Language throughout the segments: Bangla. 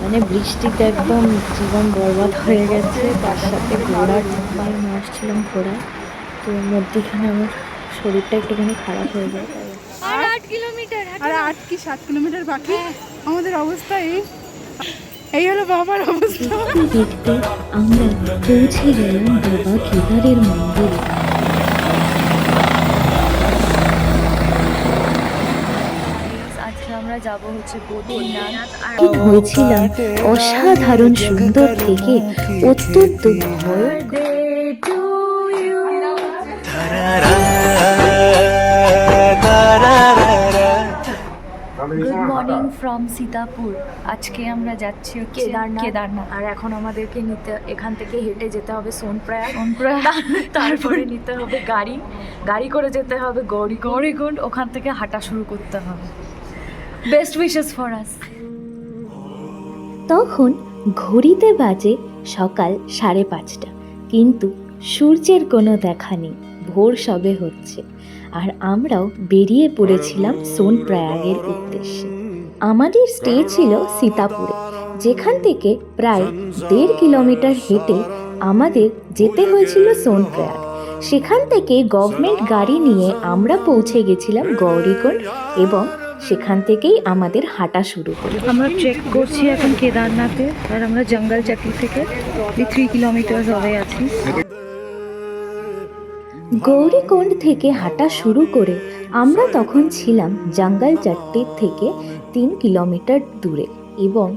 মানে বৃষ্টিতে একদম জীবন বরবাদ হয়ে গেছে, তার সাথে ঘোড়ার আমি আসছিলাম ঘোড়ায়, তো মধ্যিখানে আমার শরীরটা একটুখানি খারাপ হয়ে যায়। আর 8 কিলোমিটার, আর 8 কি 7 কিলোমিটার বাকি। আমাদের অবস্থা এই হলো বাবার অবস্থা। দেখতে দেখতে আমরা পৌঁছে গেলাম বাবা কেদারের মন্দিরে। আজকে আমরা যাব হচ্ছে বদ্রীনাথ। হয়েছিলাম অসাধারণ সুন্দর থেকে অত্যন্ত ভয়ঙ্কর। Good morning from Sitapur. আজকে আমরা যাচ্ছি হচ্ছে কেদারনাথ। আর এখন আমাদেরকে এখান থেকে হেঁটে যেতে হবে সোনপ্রয়াগ। তারপরে নিতে হবে গাড়ি করে যেতে হবে গৌরীকুণ্ড। ওখান থেকে হাঁটা শুরু করতে হবে। Best wishes for us. তখন ঘড়িতে বাজে সকাল 5:30, কিন্তু সূর্যের কোনো দেখা নেই। ভোর সবে হচ্ছে আর আমরাও বেরিয়ে পড়েছিলাম সোনপ্রয়াগের উদ্দেশ্যে। আমাদের স্টে ছিল সীতাপুরে, যেখান থেকে প্রায় 1.5 কিলোমিটার হেঁটে আমাদের যেতে হয়েছিল সোনপ্রয়াগ। সেখান থেকে গভর্নমেন্ট গাড়ি নিয়ে আমরা পৌঁছে গেছিলাম গৌরীকুণ্ড এবং সেখান থেকেই আমাদের হাঁটা শুরু করি। আমরা ট্রেক করছি এখন কেদারনাথে, আর আমরা জঙ্গল চাকরি থেকে 3 কিলোমিটার হবে আছি। গৌরীকুণ্ড থেকে হাঁটা শুরু করে আমরা তখন ছিলাম জঙ্গল চাট্টির থেকে 3 কিলোমিটার দূরে, এবং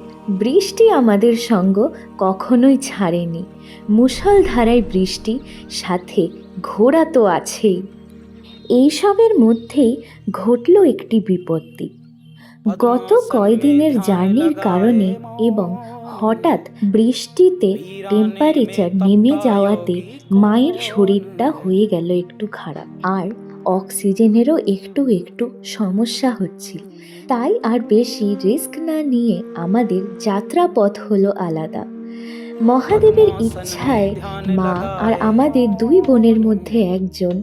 বৃষ্টি আমাদের সঙ্গ কখনোই ছাড়েনি। মুষলধারায় বৃষ্টি, সাথে ঘোড়া তো আছেই। এইসবের মধ্যেই ঘটল একটি বিপত্তি। গত কয়দিনের জার্নির কারণে এবং হঠাৎ বৃষ্টিতে টেম্পারেচার নেমে যাওয়াতে মায়ের শরীরটা হয়ে গেল একটু খারাপ, আর অক্সিজেনেরও একটু সমস্যা হচ্ছিল। তাই আর বেশি রিস্ক না নিয়ে আমাদের যাত্রাপথ হলো আলাদা। মহাদেবের ইচ্ছায় মা আর আমাদের 2 বোনের মধ্যে একজন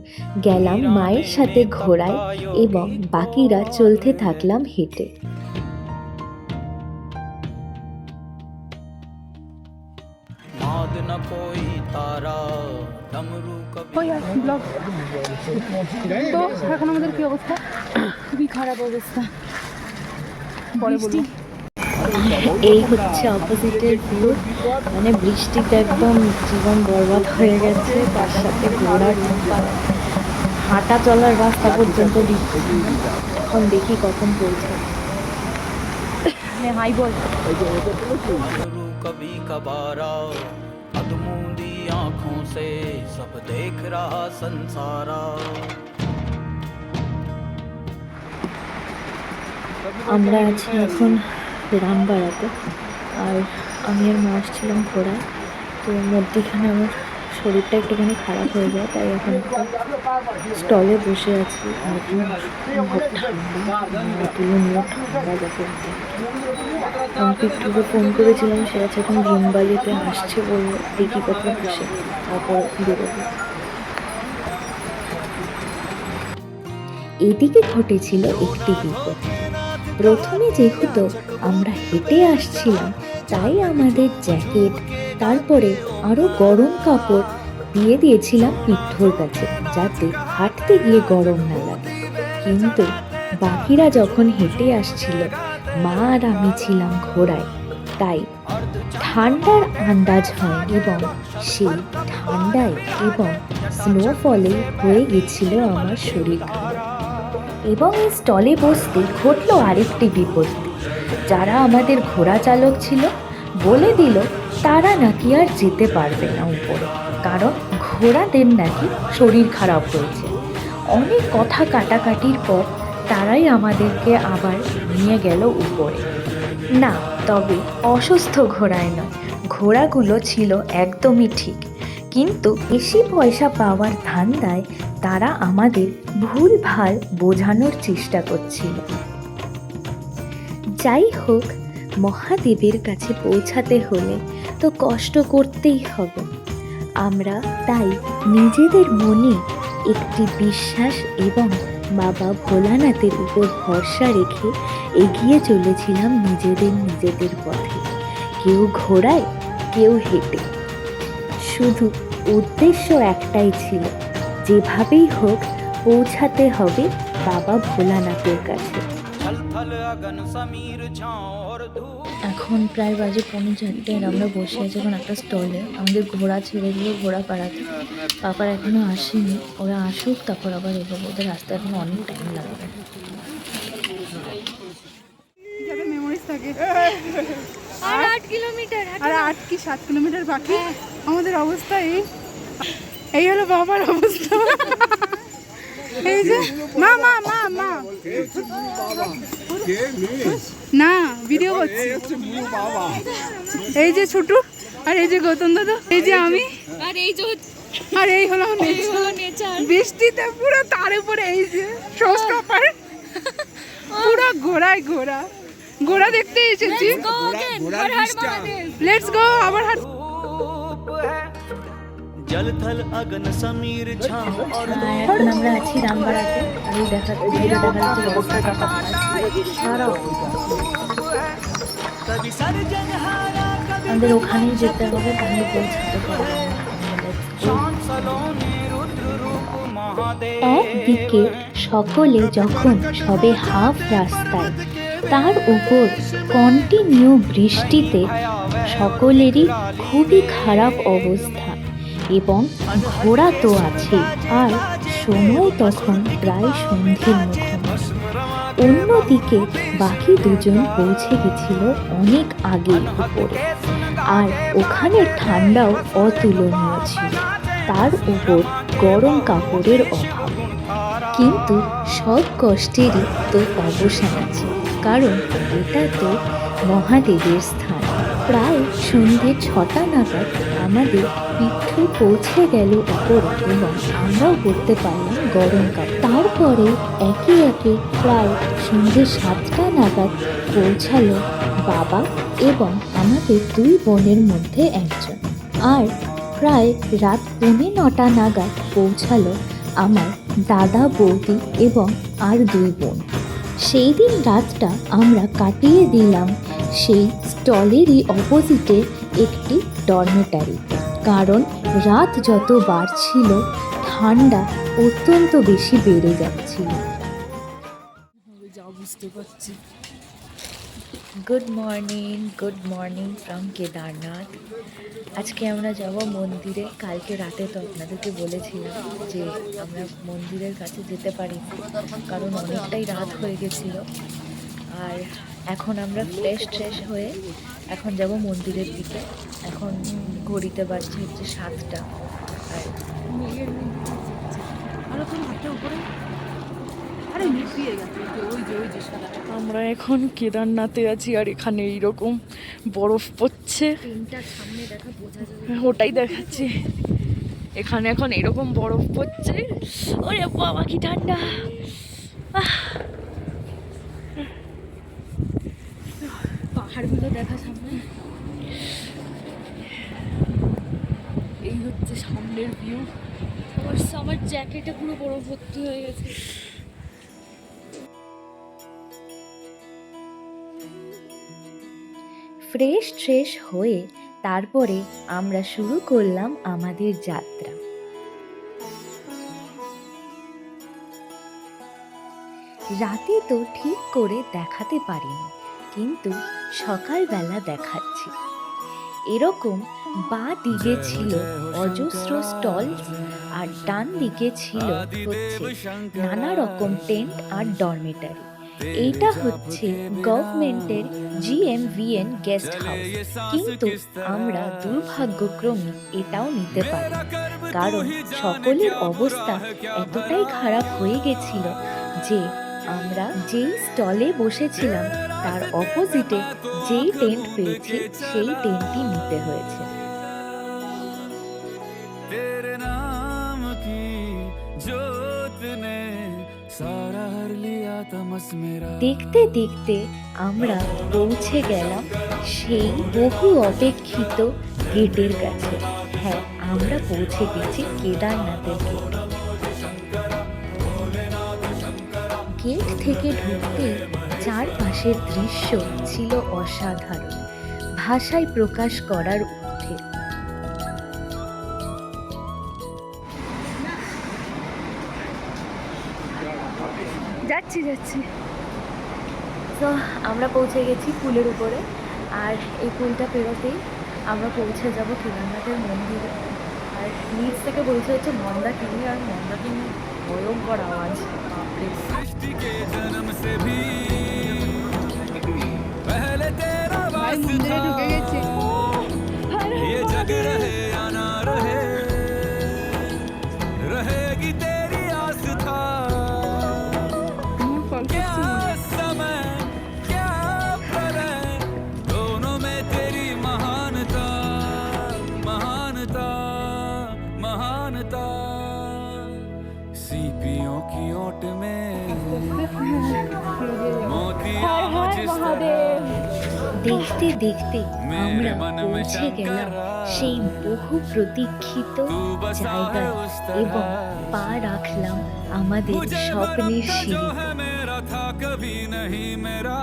গেলাম মায়ের সাথে ঘোড়ায়, এবং বাকিরা চলতে থাকলাম হেঁটে। তো এখন আমাদের কি অবস্থা? খুবই খারাপ অবস্থা। এই হচ্ছে অপোজিটের ভিউ। মানে বৃষ্টিতে একদম জীবন বরবাদ হয়ে গেছে, তার সাথে ঘোড়ার হাঁটা চলার রাস্তা পর্যন্ত দিচ্ছে। এখন দেখি কখন পৌঁছে। হাই বল। कभी कबारा अधमूंदी आंखों से सब देख रहा संसारा। আমরা আছি এখন রামবাড়াতে, আর আমি আর মা আসছিলাম ঘোড়ায়। তো মধ্যিখানে আমার শরীরটা একটুখানি খারাপ হয়ে যায়, তাই এখন স্টলে বসে আছি। আর ঠান্ডা যাতে। আমাকে একটু ফোন করেছিলাম, সে আছে এখন ভীমবালিতে, আসছে বললো, দেখি কখন আসে, তারপর বেরোবো। এদিকে ঘটেছিল একটি বিপদ। প্রথমে যেহেতু আমরা হেঁটে আসছিলাম, তাই আমাদের জ্যাকেট, তারপরে আরও গরম কাপড় দিয়ে দিয়েছিলাম পিঠোর কাছে, যাতে হাঁটতে গিয়ে গরম না লাগে। কিন্তু বাকিরা যখন হেঁটে আসছিল, মা আর আমি ছিলাম ঘোড়ায়, তাই ঠান্ডার আন্দাজ হয়, এবং সেই ঠান্ডায় এবং স্নোফলে হয়ে গেছিল আমার শরীর খারাপ। এবং এই স্টলে বসতে ঘটল আরেকটি বিপত্তি। যারা আমাদের ঘোড়া চালক ছিল, বলে দিল তারা নাকি আর যেতে পারবে না উপরে, কারণ ঘোড়াদের নাকি শরীর খারাপ হয়েছে। অনেক কথা কাটাকাটির পর তারাই আমাদেরকে আবার নিয়ে গেল উপরে। না, তবে অসুস্থ ঘোড়ায় নয়, ঘোড়াগুলো ছিল একদমই ঠিক, কিন্তু বেশি পয়সা পাওয়ার ধান্দায় তারা আমাদের ভুলভাল বোঝানোর চেষ্টা করছিল। যাই হোক, মহাদেবের কাছে পৌঁছাতে হলে তো কষ্ট করতেই হবে। আমরা তাই নিজেদের মনে একটি বিশ্বাস এবং বাবা ভোলানাথের উপর ভরসা রেখে এগিয়ে চলেছিলাম নিজেদের পথে। কেউ ঘোড়ায়, কেউ হেঁটে। শুধু উদ্দেশ্য একটাই ছিল, যেভাবেই হোক পৌঁছাতে হবে বাবা ভোলানাথের কাছে। छल थल अगन समीर छाँव और धूप এখন প্রায় বাজে 4:45 আর আমরা বসে আছি এখন একটা স্টলে। আমাদের ঘোড়া ছেড়ে দিয়ে ঘোড়া পাড়াতে পাপার এখনো আসেনি, ওরা আসুক তারপর আবার এগোবো, ওদের আসতে এখন অনেক টাইম লাগবে। যাতে মেমোরিজ থাকে। আর 8 কিলোমিটার আর 8 কি 7 কিলোমিটার বাকি। আমাদের অবস্থা এই হলো বাবার অবস্থা। এই যে মা মা মা মা না ভিডিও করছি। এই যে ছোটু আর এই যে গৌতম দাদা, এই যে আমি, আর এই যে আর এই হলো নেচার। বৃষ্টিতে পুরো তার উপরে এই যে শোস্টপার পুরো ঘোড়ায় ঘোড়া ঘোড়া দেখতে এসেছি। লেটস গো আবার হাট। है जल थल अगन समीर छाँव और এখন আমরা আছি রামবাড়াতে। আর এই দেখা যাচ্ছে রাস্তাটা সারা कभी सर्जनहारा कभी আমাদের ওখানেই যেতে হবে, তাহলে পৌঁছাতে পারবো। शांत सलोने रुद्र रूप महादेव একদিকে সকলে যখন সবে হাফ রাস্তায়, তার উপর কন্টিনিউ বৃষ্টিতে সকলেরই খুবই খারাপ অবস্থা, এবং ঘোড়া তো আছে, আর সময় তখন প্রায় সন্ধ্যের মুখোমুখি। অন্যদিকে বাকি দুজন পৌঁছে গেছিল অনেক আগে উপরে, আর ওখানে ঠান্ডাও অতুলনীয় ছিল, তার উপর গরম কাপড়ের অভাব। কিন্তু সব কষ্টেরই তো অবসান আছে, কারণ এটা তো মহাদেবের স্থান। প্রায় সন্ধ্যে 6টা নাগাদ আমাদের পিঠু পৌঁছে গেল উপরে, এবং আমরাও পড়তে পারলাম গরম কাপড়। তারপরে একে একে প্রায় সন্ধ্যে 7টা নাগাদ পৌঁছালো বাবা এবং আমাদের 2 বোনের মধ্যে একজন, আর প্রায় রাত 9:45 নাগাদ পৌঁছালো আমার দাদা, বৌদি এবং আর 2 বোন। সেই দিন রাতটা আমরা কাটিয়ে দিলাম সেই স্টলেরই অপোজিটে একটি ডরমেটারি, কারণ রাত যত বাড়ছিল ঠান্ডা অত্যন্ত বেশি বেড়ে যাচ্ছিল। Good morning from Kedarnath. আজকে আমরা যাব মন্দিরে। কালকে রাতে তো আপনাদেরকে বলেছিলাম যে আমরা মন্দিরের কাছে যেতে পারি, কারণ অনেকটাই রাত হয়ে গেছিলো। আর এখন আমরা ফ্রেশ হয়ে এখন যাব মন্দিরের দিকে। এখন ঘড়িতে বাজছে হচ্ছে 7টা। আর আমরা এখন কেদারনাথে আছি, আর এখানে এইরকম বরফ পড়ছে, ওটাই দেখাচ্ছি। এখানে এখন এরকম বরফ পড়ছে, ওরে বাবা কি ঠান্ডা। পাহাড়গুলো দেখা সামনে, এই হচ্ছে সামনের ভিউ। আমার জ্যাকেটে পুরো বরফ ভর্তি হয়ে গেছে। ফ্রেশ হয়ে তারপরে আমরা শুরু করলাম আমাদের যাত্রা। রাতে তো ঠিক করে দেখাতে পারিনি, কিন্তু সকালবেলা দেখাচ্ছি। এরকম বাঁ দিকে ছিল অজস্র স্টল, আর ডান দিকে ছিল হচ্ছে নানা রকম টেন্ট আর ডরমেটারি। এইটা হচ্ছে গভর্নমেন্টের GMVN গেস্ট হাউস, কিন্তু আমরা দুর্ভাগ্যক্রমে এটাও নিতে পারি, কারণ সকলের অবস্থা এতটাই খারাপ হয়ে গেছিল যে আমরা যেই স্টলে বসেছিলাম তার অপোজিটে যেই টেন্ট পেয়েছি সেই টেন্টই নিতে হয়েছে। तेरे नाम की जोत ने सारा हर लिया तमस मेरा দেখতে দেখতে আমরা পৌঁছে গেলাম সেই বহু অপেক্ষিত গেটের কাছে। হ্যাঁ, আমরা পৌঁছে গেছি কেদারনাথের গেটে। গেট থেকে ঢুকতেই চারপাশের দৃশ্য ছিল অসাধারণ। ভাষায় প্রকাশ করার ঊর্ধ্বে। যাচ্ছি যাচ্ছি। তো আমরা পৌঁছে গেছি পুলের উপরে, আর এই পুলটা পেরোতেই আমরা পৌঁছে যাব কেদারনাথের মন্দিরে। আর নিচ থেকে বলছে হচ্ছে মন্দাকিনী, আর মন্দাকিনী ভয়ঙ্কর আওয়াজ, বাপরে। ভাই মন্দিরে ঢুকে গেছে। ये जग रहे या ना रहे, रहेगी तेरी आस्था। আমার ফল क्या समय क्या प्रलय, दोनों में तेरी महानता, महानता, महानता। सीपियों की ओट में मोतिया जिस तरह, দেখতে দেখতে আমরা পৌঁছে গেলাম সেই বহু প্রতীক্ষিত জায়গায় এবং পা রাখলাম আমাদের मुझे স্বপ্নের जो সিঁড়ি। है मेरा था कभी नहीं मेरा।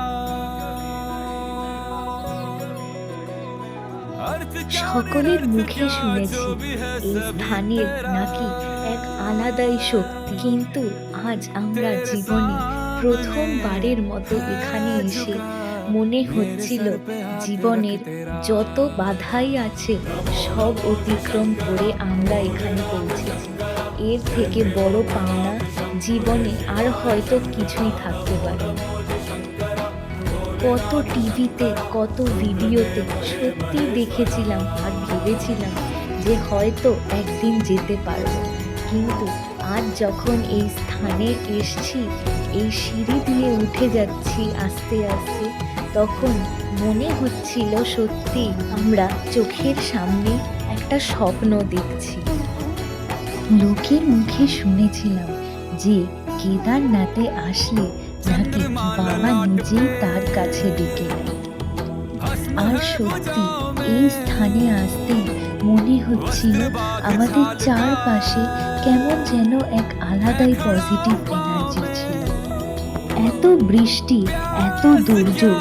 अर्थ क्या সকলের निरर्थ মুখে क्या, শুনেছি जो भी है এই सभी স্থানের तेरा। নাকি এক আলাদাই শক্তি, কিন্তু আজ আমরা জীবনে প্রথমবারের মতো এখানে এসে মনে হচ্ছিল জীবনের যত বাধাই আছে সব অতিক্রম করে আমরা এখানে পৌঁছেছি। এর থেকে বড় পাওনা জীবনে আর হয়তো কিছুই থাকতে পারে না। কত টিভিতে কত ভিডিওতে সত্যি দেখেছিলাম আর ভেবেছিলাম যে হয়তো একদিন যেতে পারবো, কিন্তু আজ যখন এই স্থানে এসছি, এই সিঁড়ি দিয়ে উঠে যাচ্ছি আস্তে আস্তে, তখন মনে হচ্ছিল সত্যি আমরা চোখের সামনে একটা স্বপ্ন দেখছি। লোকের মুখে শুনেছিলাম যে কেদারনাথে আসলে নাকি বাবা নিজেই তার কাছে ডেকে নেয়। আর সত্যি এই স্থানে আসতে মনে হচ্ছিল আমাদের চারপাশে কেমন যেন এক আলাদাই পজিটিভ এনার্জি ছিল। এত বৃষ্টি, এত দুর্যোগ,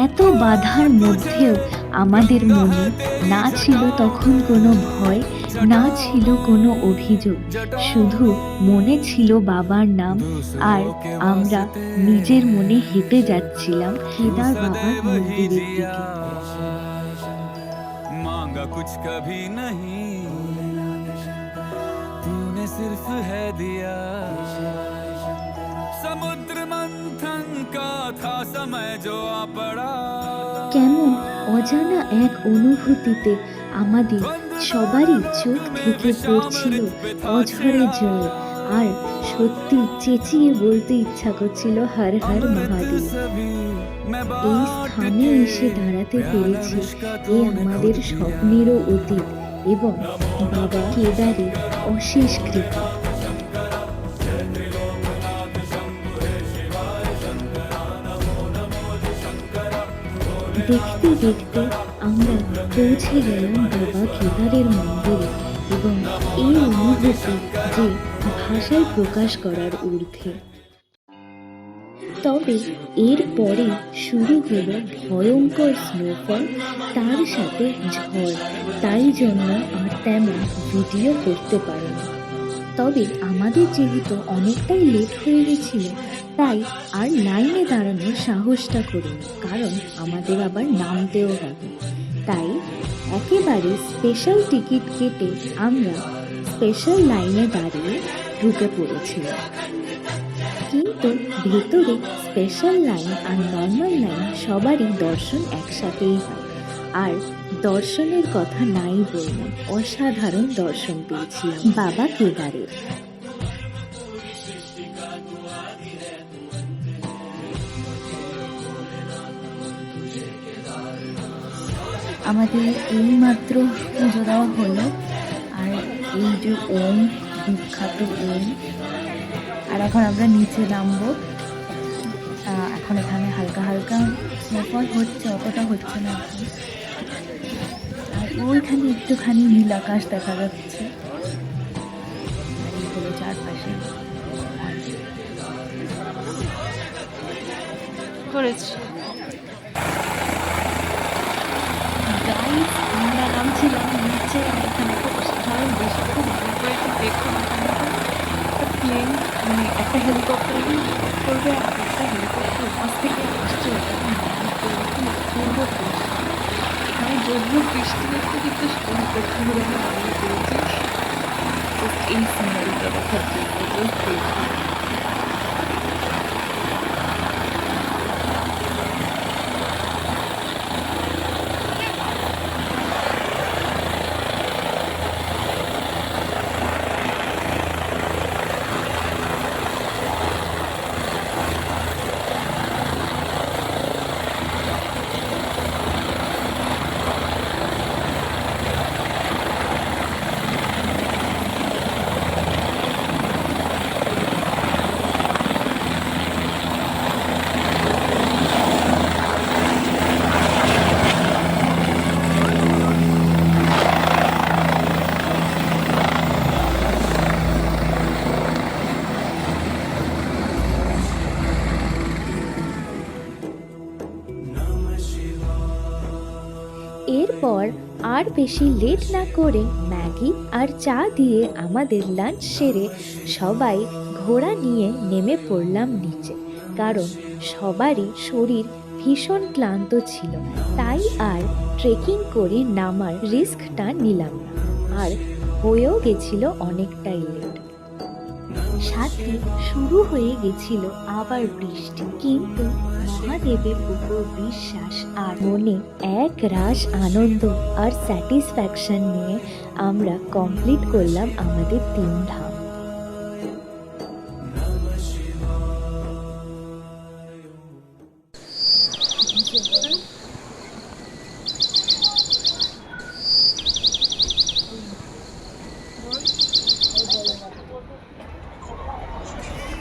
এত বাধার মধ্যেও আমাদের মনে না ছিল তখন কোনো ভয়, না ছিল কোনো অভিযোগ, শুধু মনে ছিল বাবার নাম। আর আমরা নিজের মনে হেঁটে যাচ্ছিলাম কেদার বাবার মন্দিরের দিকে। मांगा कुछ कभी नहीं, तूने सिर्फ है दिया। समुद्र मंथन का था समय जो आ पड़ा। কেমন অজানা এক অনুভূতিতে আমাদের সবারই চোখ থেকে পড়ছিল অঝরে জল, আর সত্যি চেঁচিয়ে বলতে ইচ্ছা করছিল হর হর মহাদেব। এই স্থানে এসে দাঁড়াতে পেরেছি এ আমাদের স্বপ্নেরও অতীত এবং বাবা কেদারের অশেষ কৃপা। দেখতে দেখতে আমরা পৌঁছে গেলাম বাবা কেদারের মন্দিরে, এবং এই অনুভূতি যে ভাষায় প্রকাশ করার ঊর্ধ্বে। তবে এরপরে শুরু হলো ভয়ঙ্কর স্নোফল, তার সাথে ঝড়, তাই জন্য আর তেমন ভিডিও করতে পারিনি। তবে আমাদের যেহেতু অনেকটাই লেট হয়ে গেছিল, তাই আর লাইনে দাঁড়ানোর সাহসটা করিনি, কারণ আমাদের আবার নামতেও হবে। তাই একেবারে স্পেশাল টিকিট কেটে আমরা স্পেশাল লাইনে দাঁড়িয়ে ঢুকে পড়েছিলাম। কিন্তু ভেতরে স্পেশাল লাইন আর নর্মাল লাইন সবারই দর্শন একসাথেই হয়। আর দর্শনের কথা নাই বললাম, অসাধারণ দর্শন পেয়েছিলাম বাবা কেদারের। আমাদের এইমাত্র পুজো দেওয়া হলো, আর এই যে ওম, বিখ্যাত ওম, আর এখন আমরা নিচে নামবো। এখন এখানে হালকা হালকা স্নোফল হচ্ছে, অতটা হচ্ছে না এখন। আর ওইখানে একটুখানি নীল আকাশ দেখা যাচ্ছে, আর এইগুলো চারপাশে করেছি। হেলিকপ্টার করবে, একটা হেলিকপ্টার পাশ থেকে আসছে, মানে যদিও বৃষ্টি দেখতে দেখতে প্রথমবার আমি দাঁড়িয়ে পড়েছি জাস্ট এই সিনারিটা দেখার জন্য। জাস্ট দেখি এরপর আর বেশি লেট না করে ম্যাগি আর চা দিয়ে আমাদের লাঞ্চ সেরে সবাই ঘোড়া নিয়ে নেমে পড়লাম নিচে, কারণ সবারই শরীর ভীষণ ক্লান্ত ছিল। তাই আর ট্রেকিং করে নামার রিস্কটা নিলাম না, আর হয়েও গেছিল অনেকটাই লেট। সাথে শুরু হয়ে গেছিল আবার বৃষ্টি, কিন্তু মহাদেবের উপর বিশ্বাস আর মনে এক রাশ আনন্দ আর স্যাটিসফ্যাকশন নিয়ে আমরা কমপ্লিট করলাম আমাদের 3 ধাম।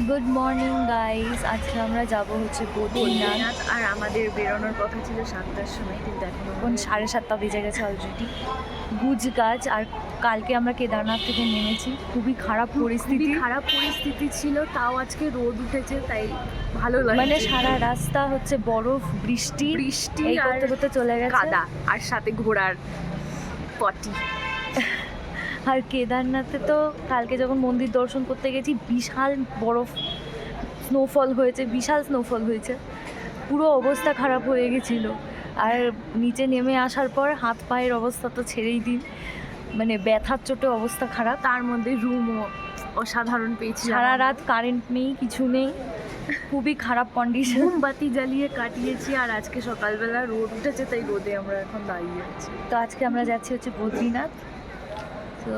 গুড মর্নিং গাইস, আজকে আমরা যাব হচ্ছে বদ্রীনাথ। আর আমাদের বেরোনোর কথা ছিল 7টার সময়, কিন্তু এখন 7:30 বেজে গেছে অলরেডি। গুজগাছ। আর কালকে আমরা কেদারনাথ থেকে নেমেছি, খুবই খারাপ পরিস্থিতি ছিল, তাও আজকে রোদ উঠেছে, তাই ভালো লাগে। মানে সারা রাস্তা হচ্ছে বরফ, বৃষ্টি এই করতে করতে চলে গেছে, কাদা আর সাথে ঘোড়ার পটি। আর কেদারনাথে তো কালকে যখন মন্দির দর্শন করতে গেছি, বিশাল স্নোফল হয়েছে, পুরো অবস্থা খারাপ হয়ে গেছিলো। আর নিচে নেমে আসার পর হাত পায়ের অবস্থা তো ছেড়েই দিন, মানে ব্যথার চোটে অবস্থা খারাপ। তার মধ্যে রুমও অসাধারণ পেয়েছি, সারা রাত কারেন্ট নেই, কিছু নেই, খুবই খারাপ কন্ডিশন। মোমবাতি জ্বালিয়ে কাটিয়েছি। আর আজকে সকালবেলা রোদ উঠেছে, তাই রোদে আমরা এখন দাঁড়িয়ে আছি। তো আজকে আমরা যাচ্ছি হচ্ছে বদ্রীনাথ, তো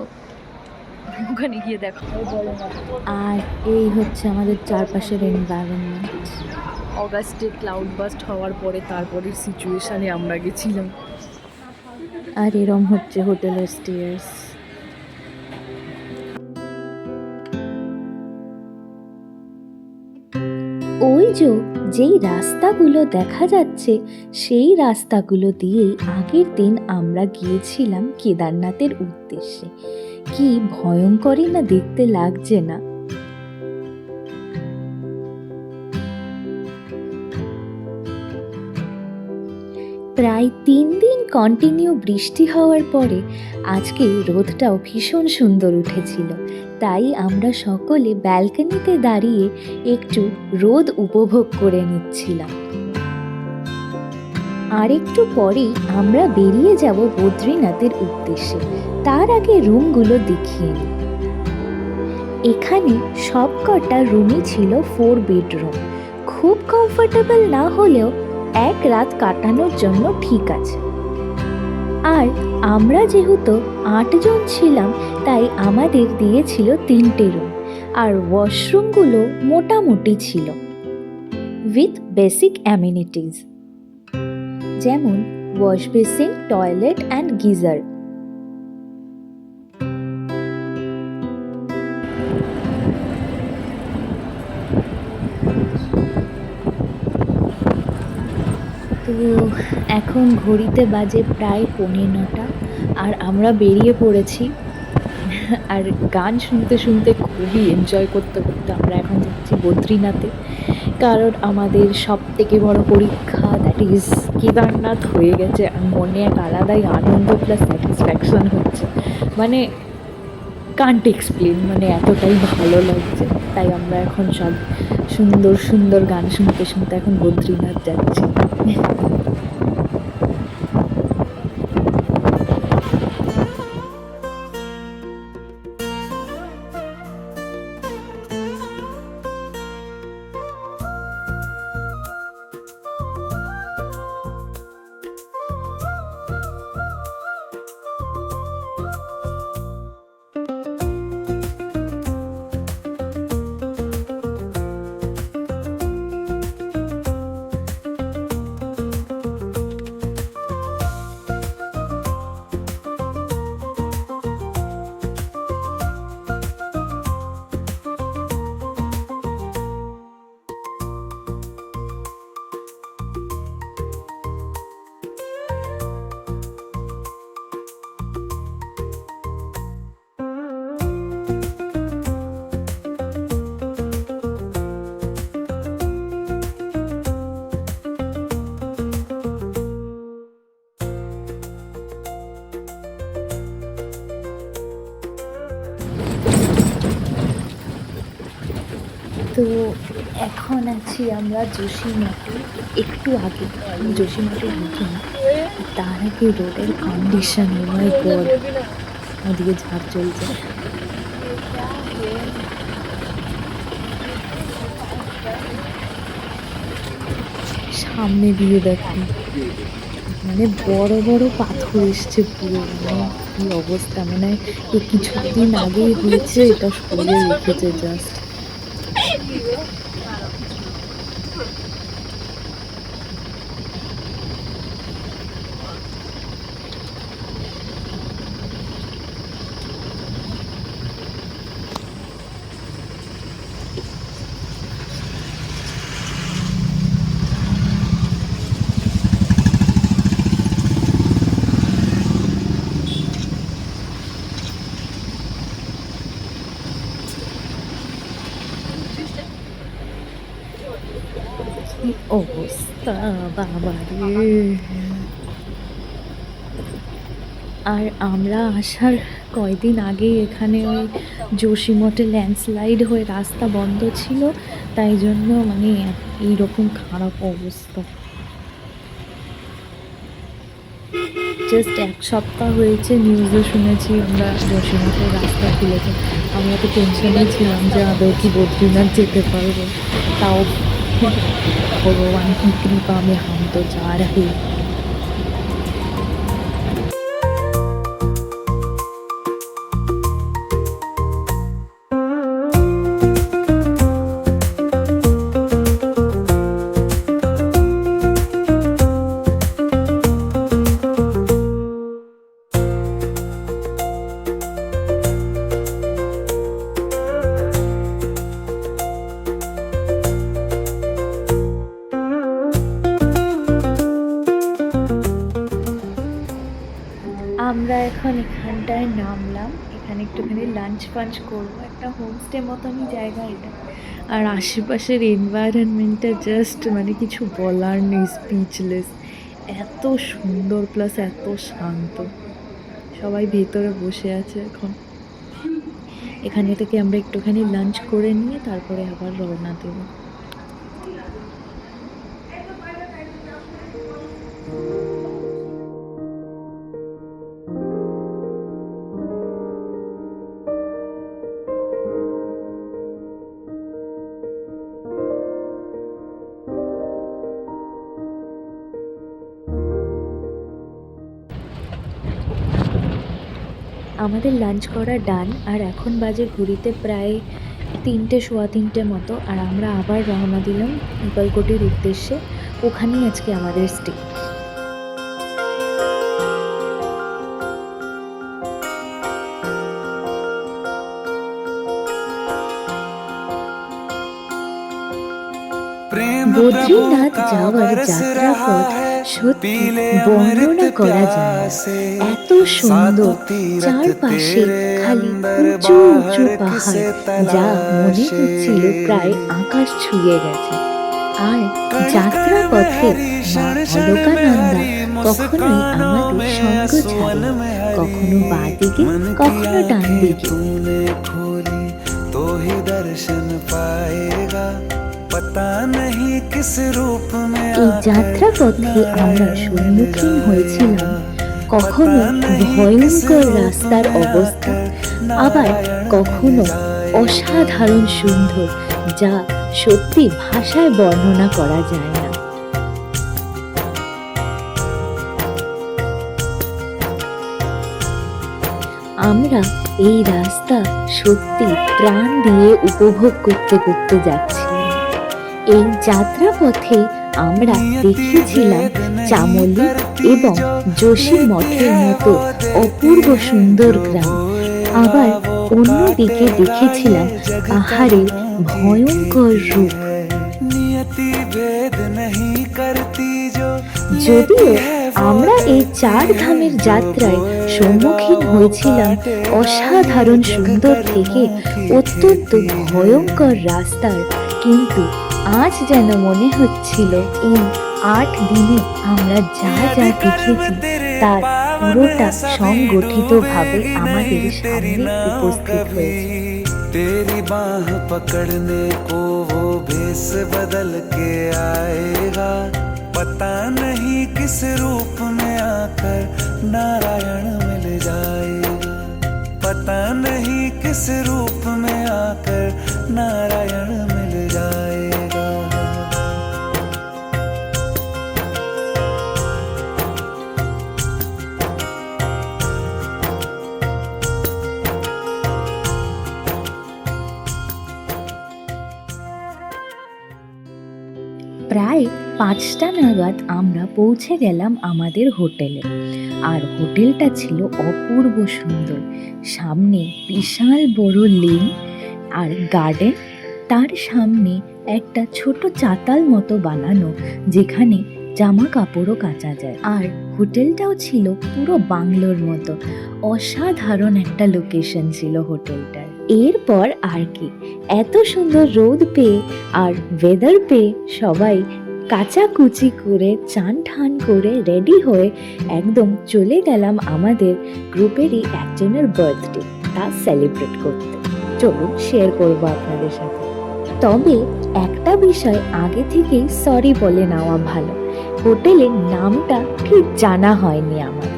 ওখানে গিয়ে দেখো। আর এই হচ্ছে আমাদের চারপাশের এনভায়রনমেন্ট। অগাস্টে ক্লাউড বাস্ট হওয়ার পরে তারপরের সিচুয়েশানে আমরা গেছিলাম। আর এরম হচ্ছে হোটেলের স্টেয়ার্স। ওই যেই রাস্তাগুলো দেখা যাচ্ছে, সেই রাস্তাগুলো দিয়েই আগের দিন আমরা গিয়েছিলাম কেদারনাথের উদ্দেশ্যে। কি ভয়ঙ্করই না দেখতে লাগছে না? প্রায় 3 দিন কন্টিনিউ বৃষ্টি হওয়ার পরে আজকে রোদটাও ভীষণ সুন্দর উঠেছিল, তাই আমরা সকলে ব্যালকনিতে দাঁড়িয়ে একটু রোদ উপভোগ করে নিচ্ছিলাম। আর একটু পরেই আমরা বেরিয়ে যাব বদ্রীনাথের উদ্দেশ্যে। তার আগে রুমগুলো দেখিয়ে নিই। এখানে সবকটা রুমই ছিল 4 বেডরুম। খুব কমফোর্টেবল না হলেও এক রাত কাটানোর জন্য ঠিক আছে। আর আমরা যেহেতু 8 জন ছিলাম, তাই আমাদের দিয়েছিল 3টে রুম, আর ওয়াশরুমগুলো মোটামুটি ছিল উইথ বেসিক অ্যামিনিটিস, যেমন wash basin, toilet and geyser. তো এখন ঘড়িতে বাজে প্রায় 9:15, আর আমরা বেরিয়ে পড়েছি। আর গান শুনতে শুনতে খুবই এনজয় করতে করতে আমরা এখন যাচ্ছি বদ্রীনাথে, কারণ আমাদের সবথেকে বড় পরীক্ষা, দ্যাট ইজ কেদারনাথ, হয়ে গেছে। আর মনে এক আলাদাই আনন্দ প্লাস স্যাটিসফ্যাকশন হচ্ছে। মানে কান্ট এক্সপ্লেন, মানে এতটাই ভালো লাগছে। তাই আমরা এখন সব সুন্দর সুন্দর গান শুনতে শুনতে এখন বদ্রীনাথ যাচ্ছি। তো এখন আছি আমরা যোশীমঠে, একটু আগে যোশীমঠে ঢুকিনি, তার আগে রোডের কন্ডিশন, ও মাই গড, ওদিকে ঝড় চলছে। সামনে দিয়ে দেখুন, মানে বড় বড় পাথর এসছে পুরো, মানে কি অবস্থা, মানে এই কিছুদিন আগেই হয়েছে, এটা সরিয়ে রেখেছে জাস্ট। কি অবস্থা বাবা রে! আর আমরা আসার কয়দিন আগেই এখানে ওই যোশীমঠে ল্যান্ডস্লাইড হয়ে রাস্তা বন্ধ ছিল, তাই জন্য মানে এইরকম খারাপ অবস্থা। জাস্ট 1 সপ্তাহ হয়েছে নিউজে শুনেছি আমরা যোশীমঠের রাস্তা খুলেছে। আমরা তো টেনশনে ছিলাম যে আদৌ কি বদ্রীনাথ যেতে পারবো, তাও भगवान की कृपा में हम तो जा रहे हैं। আমরা এখন এখানটায় নামলাম, এখানে একটুখানি লাঞ্চ ফাঞ্চ করবো, একটা হোমস্টে মতনই জায়গা এটা। আর আশেপাশের এনভায়রনমেন্টটা জাস্ট মানে কিছু বলার নেই, স্পিচলেস, এত সুন্দর প্লাস এত শান্ত। সবাই ভেতরে বসে আছে এখন। এখানে থেকে আমরা একটুখানি লাঞ্চ করে নিয়ে তারপরে আবার রওনা দেবো। আমাদের লাঞ্চ করা ডান, আর এখন বাজে ঘড়িতে প্রায় 3টে সোয়া 3টে মতো, আর আমরা আবার রওনা দিলাম পিপলকোটির উদ্দেশ্যে। ওখানেই আজকে আমাদের স্টে। বদ্রীনাথ যাওয়ার যাত্রাপথ সত্যি বর্ণনা করা যায় না। এত সুন্দর, চারপাশে খালি উঁচু উঁচু পাহাড়, যা মনে হচ্ছিল প্রায় আকাশ ছুঁয়ে গেছে। আর যাত্রা পথে মা অলকানন্দা কখনোই আমাদের সঙ্গ ছাড়ে, কখনো বাঁ দিকে কখনো ডান দিকে। खोली तो ही दर्शन पाएगा पता नहीं किस रूप में এই যাত্রা পথে আমরা সম্মুখীন হয়েছিলাম কখনো ভয়ঙ্কর রাস্তার অবস্থা, আবার কখনো অসাধারণ সুন্দর, যা সত্যি ভাষায় বর্ণনা করা যায় না। আমরা এই রাস্তা সত্যি প্রাণ দিয়ে উপভোগ করতে করতে যাচ্ছিলাম। এই যাত্রাপথে আমরা দেখিয়েছিলাম চামলি এবং যোশী মঠের মতো অপূর্ব সুন্দর গ্রাম, আবার অন্যদিকে দেখেছিলাম পাহাড়ের ভয়ঙ্কর রূপ। नियति भेद नहीं करती जो যদিও আমরা এই 4 ধামের যাত্রায় সম্মুখীন হয়েছিলাম অসাধারণ সুন্দর থেকে অত্যন্ত ভয়ঙ্কর রাস্তার, কিন্তু আজ যেন মনে হচ্ছিল এই 8 দিনে আমরা যা যা দেখেছি তার পুরোটা সংগঠিতভাবে আমাদের সামনে উপস্থিত হয়েছে। तेरी बाह पकड़ने को वो भेस बदल के आएगा पता नहीं किस रूप में आकर नारायण मिल जाएगा पता नहीं किस रूप में आकर नारायण मिल जाएगा। প্রায় 5টা নাগাদ আমরা পৌঁছে গেলাম আমাদের হোটেলে, আর হোটেলটা ছিল অপূর্ব সুন্দর। সামনে বিশাল বড় লেন আর গার্ডেন, তার সামনে একটা ছোট চাতাল মতো বানানো যেখানে জামা কাপড়ও কাচা যায়, আর হোটেলটাও ছিল পুরো বাংলোর মতো। অসাধারণ একটা লোকেশন ছিল হোটেলটার। এরপর আর কি, এত সুন্দর রোদ পেয়ে আর ওয়েদার পেয়ে সবাই কাচাকুচি করে চান ঠান করে রেডি হয়ে একদম চলে গেলাম আমাদের গ্রুপেরই একজনের বার্থডে, তা সেলিব্রেট করতে। চলুন শেয়ার করবো আপনাদের সাথে। তবে একটা বিষয় আগে থেকেই সরি বলে নেওয়া ভালো, হোটেলের নামটা ঠিক জানা হয়নি আমাদের।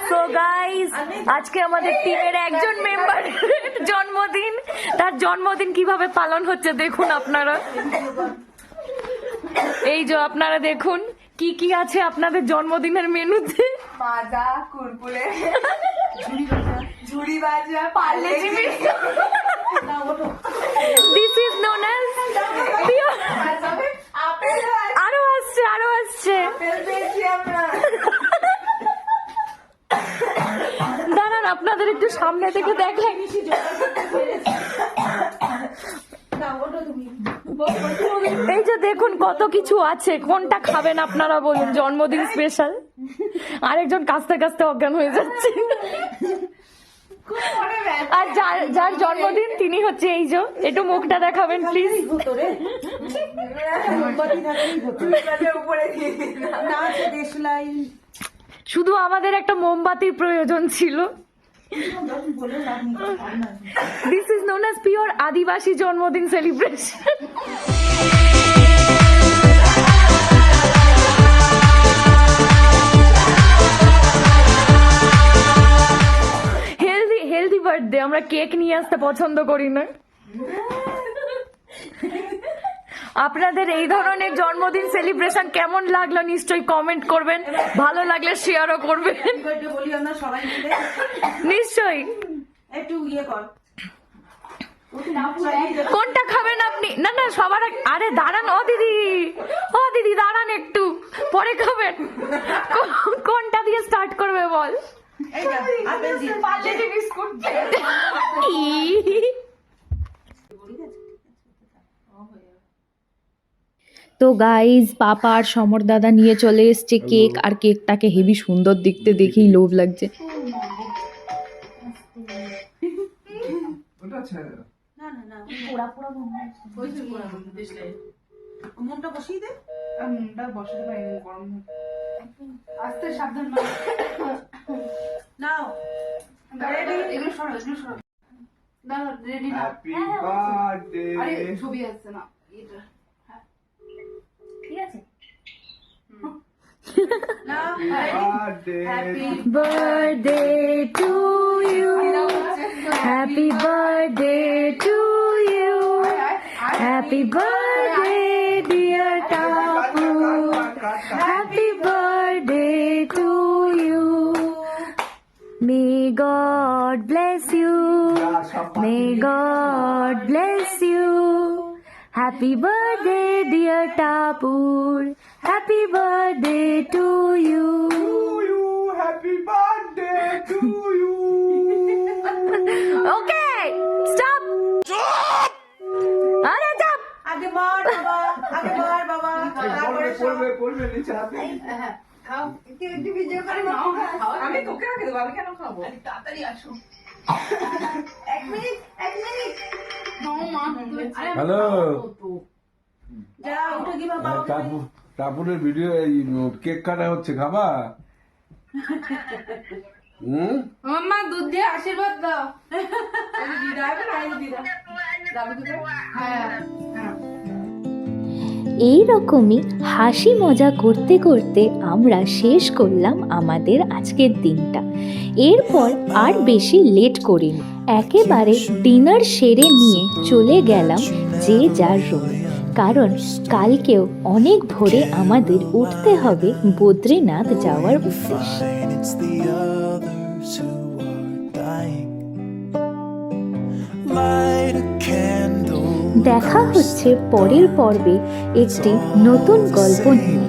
সো গাইস, আজকে আমাদের টিমের একজন মেম্বার জন্মদিন। তার জন্মদিন কিভাবে পালন হচ্ছে দেখুন আপনারা। এই যে আপনারা দেখুন কি কি আছে আপনাদের জন্মদিনের মেনুতে। মাজা, কুরকুরে, ঝুড়ি ভাজা, পার্লে জি। দিস ইজ নোন অ্যাজ আরো আসছে আরো আসছে। দাঁড়ান আপনাদের একটু সামনে থেকে দেখাই। এই যে দেখুন কত কিছু আছে, কোনটা খাবেন আপনারা বলুন? জন্মদিন স্পেশাল। আরেকজন কাস্তে কাস্তে অজ্ঞান হয়ে যাচ্ছে। আর যার জন্মদিন তিনি হচ্ছে এই যে, একটু মুখটা দেখাবেন প্লিজ। শুধু আমাদের একটা মোমবাতির প্রয়োজন ছিল। This is known as pure আদিবাসী জন্মদিন সেলিব্রেশন। Healthy birthday. আমরা কেক নিয়ে আসতে পছন্দ করি না। আপনাদের এই ধরনের জন্মদিন সেলিব্রেশন কেমন লাগলো নিশ্চয়ই কমেন্ট করবেন, ভালো লাগলে শেয়ারও করবেন নিশ্চয়ই। কোনটা খাবেন আপনি? না না সবার আরে দাঁড়ান, ও দিদি দাঁড়ান একটু, পরে খাবেন। কোনটা দিয়ে স্টার্ট করবে বল? তো গাইজ পাপা আর সমর দাদা নিয়ে চলে এসছে কেক, আর কেকটাকে হেভি সুন্দর দেখতে, দেখেই লোভ লাগছে। মুখটা বসিয়ে দে। মুখটা বসাতে পারিনি, গরম আস্তে সাবধান। নাও এগুলো সরো, এগুলো সরো। দাও রেডি না। Happy birthday. আরে ছবি আসছে না এটা। ঠিক আছে। নাও happy birthday to you, happy birthday to you, happy birthday dear Tapu, happy birthday to you, may God bless you, may God bless you, happy birthday dear Tapur, happy birthday to you. Okay, stop. আরে stop. আগে বল বাবা, আগে বল বাবা, তারপরে পড়বে নিচে হাতে। খাও, একটু ভিডিও করে নাও। আমি তোকে রাখে দেব, আমি কেন খাবো? তাড়াতাড়ি আসো। এক মিনিট। নাও মা। হ্যালো, যা উঠে দিবা বাবা। টাপুরের ভিডিও কেক কাটা হচ্ছে, খাবা? মাম্মা দুধ দিয়ে আশীর্বাদ দাও। দিদা হবে না, দিদা দাদু দিবে। হ্যাঁ হ্যাঁ। এই রকমই হাসি মজা করতে করতে আমরা শেষ করলাম আমাদের আজকের দিনটা। এরপর আর বেশি লেট করিনি, একেবারে ডিনার সেরে নিয়ে চলে গেলাম যে যার রুমে, কারণ কালকেও অনেক ভোরে আমাদের উঠতে হবে বদ্রীনাথ যাওয়ার উদ্দেশ্যে। It's the others who are dying. Light a candle. দেখা হচ্ছে পরের পর্বে একটি নতুন গল্প নিয়ে।